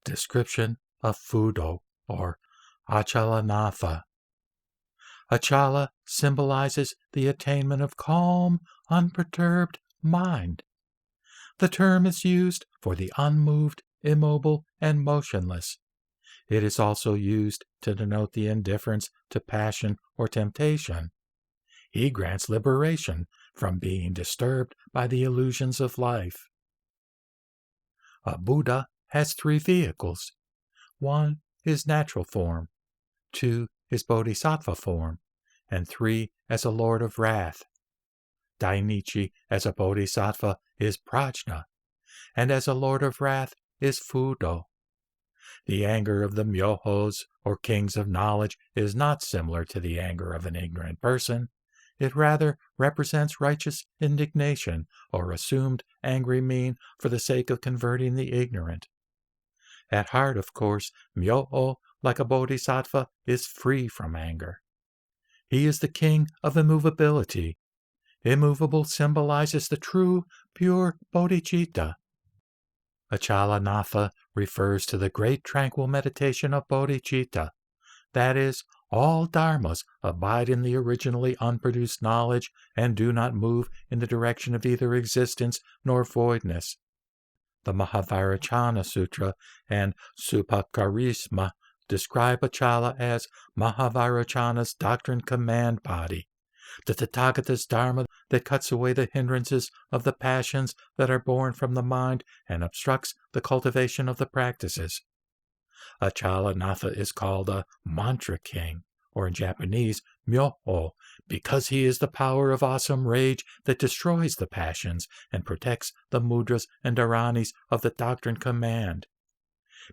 Description of Fudo, or Acalanatha. Acala symbolizes the attainment of calm, unperturbed mind. The term is used for the unmoved, immobile, and motionless. It is also used to denote the indifference to passion or temptation. He grants liberation from being disturbed by the illusions of life. A Buddha has three vehicles. 1 is natural form, 2 is bodhisattva form, and 3 as a Lord of Wrath. Dainichi as a bodhisattva is prajna, and as a Lord of Wrath is Fudo. The anger of the Myo-Os, or kings of knowledge, is not similar to the anger of an ignorant person. It rather represents righteous indignation or assumed angry mien for the sake of converting the ignorant. At heart, of course, Myo-O, like a bodhisattva, is free from anger. He is the king of immovability. Immovable symbolizes the true, pure bodhicitta. Acalanatha refers to the great tranquil meditation of bodhicitta. That is, all dharmas abide in the originally unproduced knowledge and do not move in the direction of either existence nor voidness. The Mahavirachana Sutra and Supakarisma describe Acala as Mahavirachana's doctrine command body, the Tathagata's dharma that cuts away the hindrances of the passions that are born from the mind and obstructs the cultivation of the practices. Acalanatha is called a mantra king, or in Japanese, Myo-O, because he is the power of awesome rage that destroys the passions and protects the mudras and dharanis of the doctrine command.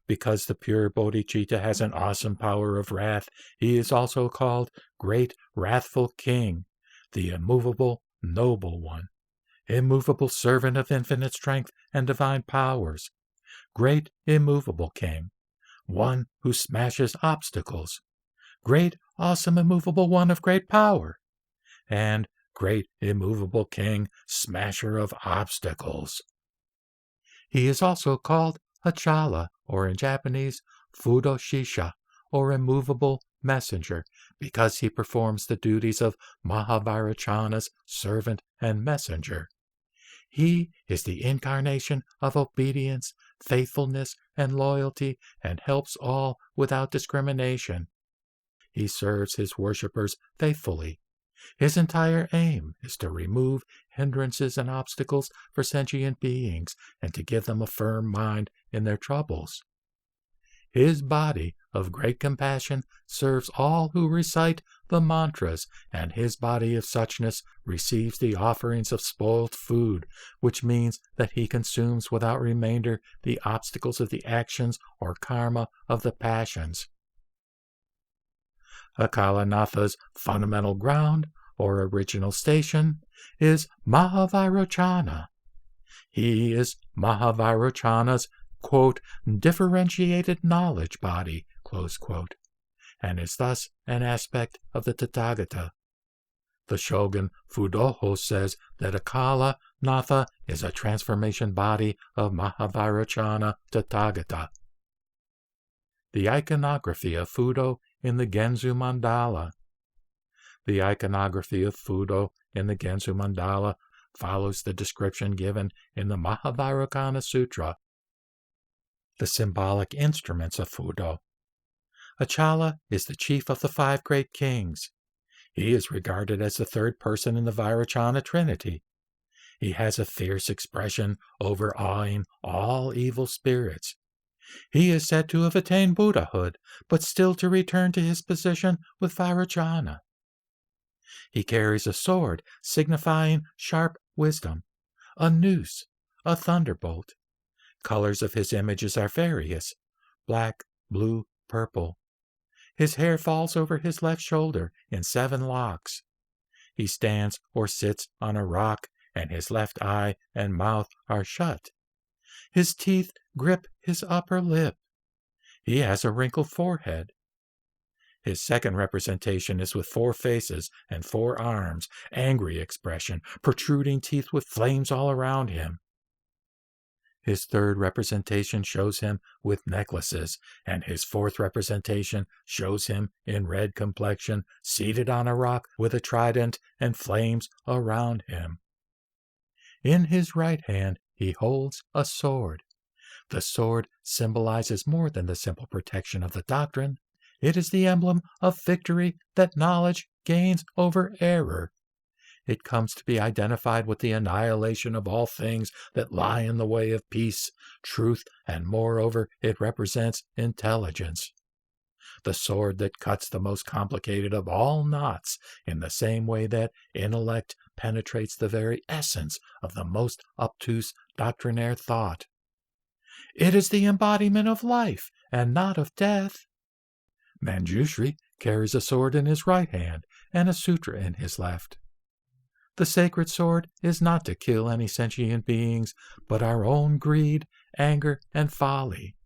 Because the pure bodhicitta has an awesome power of wrath, he is also called Great Wrathful King, the immovable, noble one, immovable servant of infinite strength and divine powers, Great Immovable King, one who smashes obstacles, Great Awesome Immovable One of great power, and Great Immovable King, Smasher of Obstacles. He is also called Acala, or in Japanese, Fudo Shisha, or Immovable Messenger, because he performs the duties of Mahavirachana's servant and messenger. He is the incarnation of obedience, faithfulness, and loyalty, and helps all without discrimination. He serves his worshippers faithfully. His entire aim is to remove hindrances and obstacles for sentient beings and to give them a firm mind in their troubles. His body of great compassion serves all who recite the mantras, and his body of suchness receives the offerings of spoiled food, which means that he consumes without remainder the obstacles of the actions or karma of the passions. Acalanatha's fundamental ground, or original station, is Mahavirachana. He is Mahavirachana's, quote, differentiated knowledge body, close quote, and is thus an aspect of the Tathagata. The shogun Fudo says that Acalanatha is a transformation body of Mahavirachana Tathagata. The iconography of Fudo in the Genzu Mandala. The iconography of Fudo in the Genzu Mandala follows the description given in the Mahavirachana Sutra. The symbolic instruments of Fudo. Acala is the chief of the 5 great kings. He is regarded as the third person in the Virachana Trinity. He has a fierce expression overawing all evil spirits. He is said to have attained Buddhahood, but still to return to his position with Virachana. He carries a sword signifying sharp wisdom, a noose, a thunderbolt. Colors of his images are various: black, blue, purple. His hair falls over his left shoulder in 7 locks. He stands or sits on a rock, and his left eye and mouth are shut. His teeth grip his upper lip. He has a wrinkled forehead. His second representation is with 4 faces and 4 arms, angry expression, protruding teeth with flames all around him. His third representation shows him with necklaces, and his fourth representation shows him in red complexion, seated on a rock with a trident and flames around him. In his right hand he holds a sword. The sword symbolizes more than the simple protection of the doctrine. It is the emblem of victory that knowledge gains over error. It comes to be identified with the annihilation of all things that lie in the way of peace, truth, and moreover it represents intelligence. The sword that cuts the most complicated of all knots in the same way that intellect penetrates the very essence of the most obtuse doctrinaire thought. It is the embodiment of life and not of death. Manjushri carries a sword in his right hand and a sutra in his left. The sacred sword is not to kill any sentient beings, but our own greed, anger, and folly.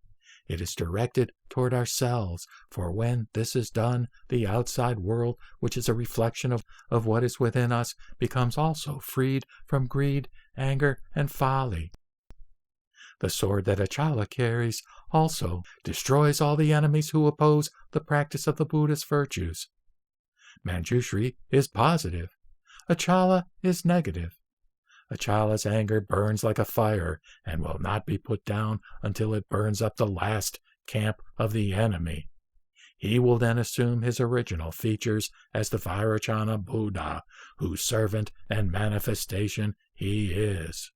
It is directed toward ourselves, for when this is done, the outside world, which is a reflection of what is within us, becomes also freed from greed, anger, and folly. The sword that Acala carries also destroys all the enemies who oppose the practice of the Buddhist virtues. Manjushri is positive. Acala is negative. Acala's anger burns like a fire and will not be put down until it burns up the last camp of the enemy. He will then assume his original features as the Vairocana Buddha, whose servant and manifestation he is.